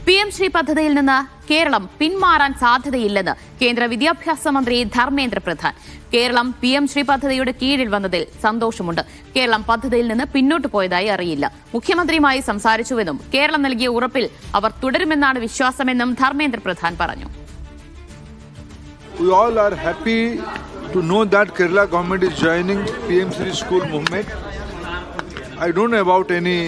PM Shri പദ്ധതിയിൽ നിന്ന് കേരളം പിന്മാറാൻ സാധ്യതയില്ലെന്ന് കേന്ദ്ര വിദ്യാഭ്യാസ മന്ത്രി ധർമ്മേന്ദ്ര പ്രധാൻ. കേരളം PM ശ്രീ പദ്ധതിയുടെ കീഴിൽ വന്നതിൽ സന്തോഷമുണ്ട്. കേരളം പദ്ധതിയിൽ നിന്ന് പിന്നോട്ട് പോയതായി അറിയില്ല. മുഖ്യമന്ത്രിയുമായി സംസാരിച്ചുവെന്നും കേരളം നൽകിയ ഉറപ്പിൽ അവർ തുടരുമെന്നാണ് വിശ്വാസമെന്നും ധർമ്മേന്ദ്ര പ്രധാൻ പറഞ്ഞു. We all are happy to know that Kerala government is joining PM Shri School movement. I don't know about any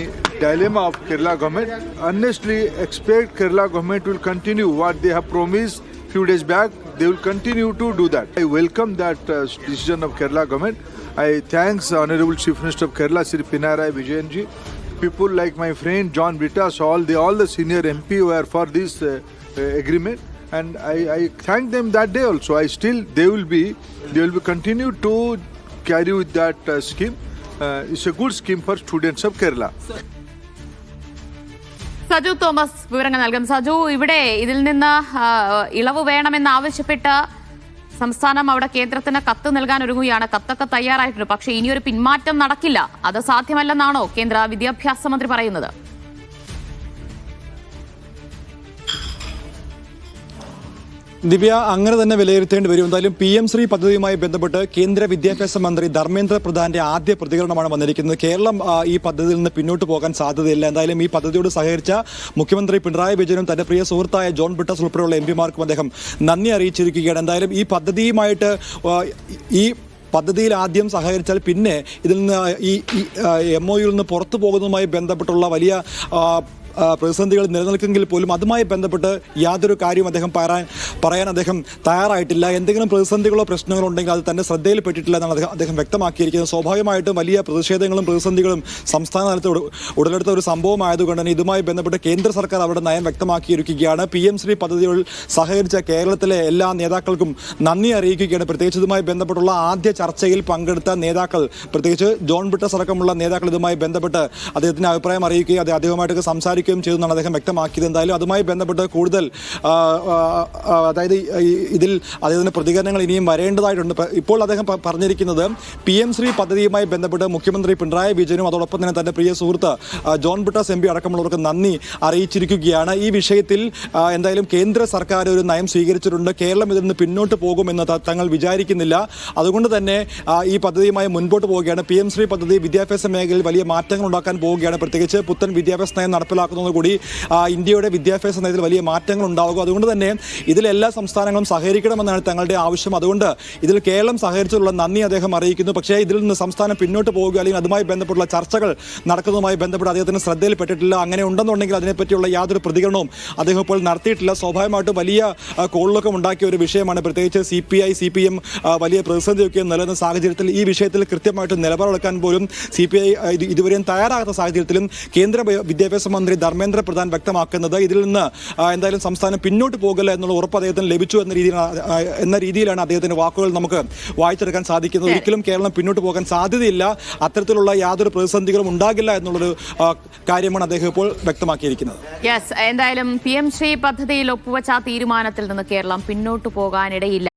dilemma of Kerala government. Honestly, expect Kerala government will continue what they have promised few days back. They will continue to do that. I welcome that decision of Kerala government. I thanks Honorable Chief Minister of Kerala, Sri Pinarayi Vijayan ji. People like my friend John Vittas, all the senior MP were for this agreement. And I thank them that day also. They will be continue to carry with that scheme. It's a good scheme for students of Kerala. Saju Thomas വിവരങ്ങൾ നൽകും. സജു, ഇവിടെ ഇതിൽ നിന്ന് ഇളവ് വേണമെന്ന് ആവശ്യപ്പെട്ട് സംസ്ഥാനം അവിടെ കേന്ദ്രത്തിന് കത്ത് നൽകാൻ ഒരുങ്ങുകയാണ്. കത്തൊക്കെ തയ്യാറായിട്ടുണ്ട്. പക്ഷേ ഇനിയൊരു പിന്മാറ്റം നടക്കില്ല, അത് സാധ്യമല്ലെന്നാണോ കേന്ദ്ര വിദ്യാഭ്യാസ മന്ത്രി പറയുന്നത്? ദിവ്യ, അങ്ങനെ തന്നെ വിലയിരുത്തേണ്ടി വരും. എന്തായാലും PM ശ്രീ പദ്ധതിയുമായി ബന്ധപ്പെട്ട് കേന്ദ്ര വിദ്യാഭ്യാസ മന്ത്രി ധർമ്മേന്ദ്ര പ്രധാന്റെ ആദ്യ പ്രതികരണമാണ് വന്നിരിക്കുന്നത്. കേരളം ഈ പദ്ധതിയിൽ നിന്ന് പിന്നോട്ട് പോകാൻ സാധ്യതയില്ല. എന്തായാലും ഈ പദ്ധതിയോട് സഹകരിച്ച മുഖ്യമന്ത്രി പിണറായി വിജയനും തന്റെ പ്രിയ സുഹൃത്തായ ജോൺ ബ്രിട്ടാസ് ഉൾപ്പെടെയുള്ള MPമാർക്കും അദ്ദേഹം നന്ദി അറിയിച്ചിരിക്കുകയാണ്. എന്തായാലും ഈ പദ്ധതിയിൽ ആദ്യം സഹകരിച്ചാൽ പിന്നെ ഇതിൽ നിന്ന് ഈ MOUയിൽ നിന്ന് പുറത്തു പോകുന്നതുമായി ബന്ധപ്പെട്ടുള്ള വലിയ പ്രതിസന്ധികൾ നിലനിൽക്കെങ്കിൽ പോലും അതുമായി ബന്ധപ്പെട്ട് യാതൊരു കാര്യവും അദ്ദേഹം പറയാൻ അദ്ദേഹം തയ്യാറായിട്ടില്ല. എന്തെങ്കിലും പ്രതിസന്ധികളോ പ്രശ്നങ്ങളോ ഉണ്ടെങ്കിൽ അത് തന്റെ ശ്രദ്ധയിൽപ്പെട്ടിട്ടില്ല എന്നാണ് അദ്ദേഹം വ്യക്തമാക്കിയിരിക്കുന്നത്. സ്വാഭാവികമായിട്ടും വലിയ പ്രതിഷേധങ്ങളും പ്രതിസന്ധികളും സംസ്ഥാന തലത്തിൽ ഉടലെടുത്ത ഒരു സംഭവമായതുകൊണ്ട് തന്നെ ഇതുമായി ബന്ധപ്പെട്ട് കേന്ദ്ര സർക്കാർ അവരുടെ നയം വ്യക്തമാക്കിയിരിക്കുകയാണ്. PM ശ്രീ പദ്ധതികൾ സഹകരിച്ച കേരളത്തിലെ എല്ലാ നേതാക്കൾക്കും നന്ദി അറിയിക്കുകയാണ്. പ്രത്യേകിച്ച് ഇതുമായി ബന്ധപ്പെട്ടുള്ള ആദ്യ ചർച്ചയിൽ പങ്കെടുത്ത നേതാക്കൾ, പ്രത്യേകിച്ച് ജോൺ ബ്രിട്ടാസ് അടക്കമുള്ള നേതാക്കൾ ഇതുമായി ബന്ധപ്പെട്ട് അദ്ദേഹത്തിന്റെ അഭിപ്രായം അറിയിക്കുകയും അദ്ദേഹവുമായിട്ടൊക്കെ സംസാരിക്കുകയും ചെയ്തെന്നാണ് അദ്ദേഹം വ്യക്തമാക്കിയത്. എന്തായാലും അതുമായി ബന്ധപ്പെട്ട് കൂടുതൽ അതായത് ഇതിൽ അദ്ദേഹത്തിന്റെ പ്രതികരണങ്ങൾ ഇനിയും വരേണ്ടതായിട്ടുണ്ട്. ഇപ്പോൾ അദ്ദേഹം പറഞ്ഞിരിക്കുന്നത് PM ശ്രീ പദ്ധതിയുമായി ബന്ധപ്പെട്ട് മുഖ്യമന്ത്രി പിണറായി വിജയനും അതോടൊപ്പം തന്നെ തന്റെ പ്രിയ സുഹൃത്ത് ജോൺ ബ്രിട്ടാസ് MP അടക്കമുള്ളവർക്ക് നന്ദി അറിയിച്ചിരിക്കുകയാണ്. ഈ വിഷയത്തിൽ എന്തായാലും കേന്ദ്ര സർക്കാർ ഒരു നയം സ്വീകരിച്ചിട്ടുണ്ട്. കേരളം ഇതിൽ നിന്ന് പിന്നോട്ട് പോകുമെന്ന് തങ്ങൾ വിചാരിക്കുന്നില്ല. അതുകൊണ്ട് തന്നെ ഈ പദ്ധതിയുമായി മുൻപോട്ട് പോവുകയാണ്. PM ശ്രീ പദ്ധതി വിദ്യാഭ്യാസ മേഖലയിൽ വലിയ മാറ്റങ്ങൾ ഉണ്ടാക്കാൻ പോവുകയാണ്. പ്രത്യേകിച്ച് പുത്തൻ വിദ്യാഭ്യാസ നയം നടപ്പിലാക്കുന്നതോടുകൂടി ഇന്ത്യയുടെ വിദ്യാഭ്യാസ നയത്തിൽ വലിയ മാറ്റങ്ങൾ ഉണ്ടാകും. അതുകൊണ്ട് തന്നെ ഇതിലെല്ലാ സംസ്ഥാനങ്ങളും സഹകരിക്കണമെന്നാണ് തങ്ങളുടെ ആവശ്യം. അതുകൊണ്ട് ഇതിൽ കേരളം സഹകരിച്ചുള്ള നന്ദി അദ്ദേഹം അറിയിക്കുന്നു. പക്ഷേ ഇതിൽ നിന്ന് സംസ്ഥാനം പിന്നോട്ട് പോവുക അല്ലെങ്കിൽ അതുമായി ബന്ധപ്പെട്ടുള്ള ചർച്ചകൾ നടക്കുന്നതുമായി ബന്ധപ്പെട്ട് അദ്ദേഹത്തിന് ശ്രദ്ധയിൽപ്പെട്ടിട്ടില്ല. അങ്ങനെ ഉണ്ടെന്നുണ്ടെങ്കിൽ അതിനെപ്പറ്റിയുള്ള യാതൊരു പ്രതികരണവും അദ്ദേഹം ഇപ്പോൾ നടത്തിയിട്ടില്ല. സ്വാഭാവികമായിട്ടും വലിയ കോളിലൊക്കെ ഉണ്ടാക്കിയ ഒരു വിഷയമാണ്. പ്രത്യേകിച്ച് CPI CPM വലിയ പ്രതിസന്ധിയൊക്കെ നിലനിന്ന സാഹചര്യത്തിൽ ഈ വിഷയത്തിൽ കൃത്യമായിട്ട് നിലപാടെടുക്കാൻ പോലും CPI ഇതുവരെയും തയ്യാറാകാത്ത സാഹചര്യത്തിലും കേന്ദ്ര വിദ്യാഭ്യാസ മന്ത്രി ധർമ്മേന്ദ്ര പ്രധാൻ വ്യക്തമാക്കുന്നത് ഇതിൽ നിന്ന് എന്തായാലും സംസ്ഥാനം പിന്നോട്ട് പോകില്ല എന്നുള്ള ഉറപ്പ് അദ്ദേഹത്തിന് ലഭിച്ചു എന്ന രീതിയിലാണ് അദ്ദേഹത്തിന്റെ വാക്കുകൾ നമുക്ക് വായിച്ചെടുക്കാൻ സാധിക്കുന്നത്. ഒരിക്കലും കേരളം പിന്നോട്ട് പോകാൻ സാധ്യതയില്ല, അത്തരത്തിലുള്ള യാതൊരു പ്രതിസന്ധികളും ഉണ്ടാകില്ല എന്നുള്ളൊരു കാര്യമാണ് അദ്ദേഹം ഇപ്പോൾ വ്യക്തമാക്കിയിരിക്കുന്നത്. എന്തായാലും PM ശ്രീ പദ്ധതിയിൽ ഒപ്പുവച്ച തീരുമാനത്തിൽ നിന്ന് കേരളം പിന്നോട്ട് പോകാനിടയില്ല.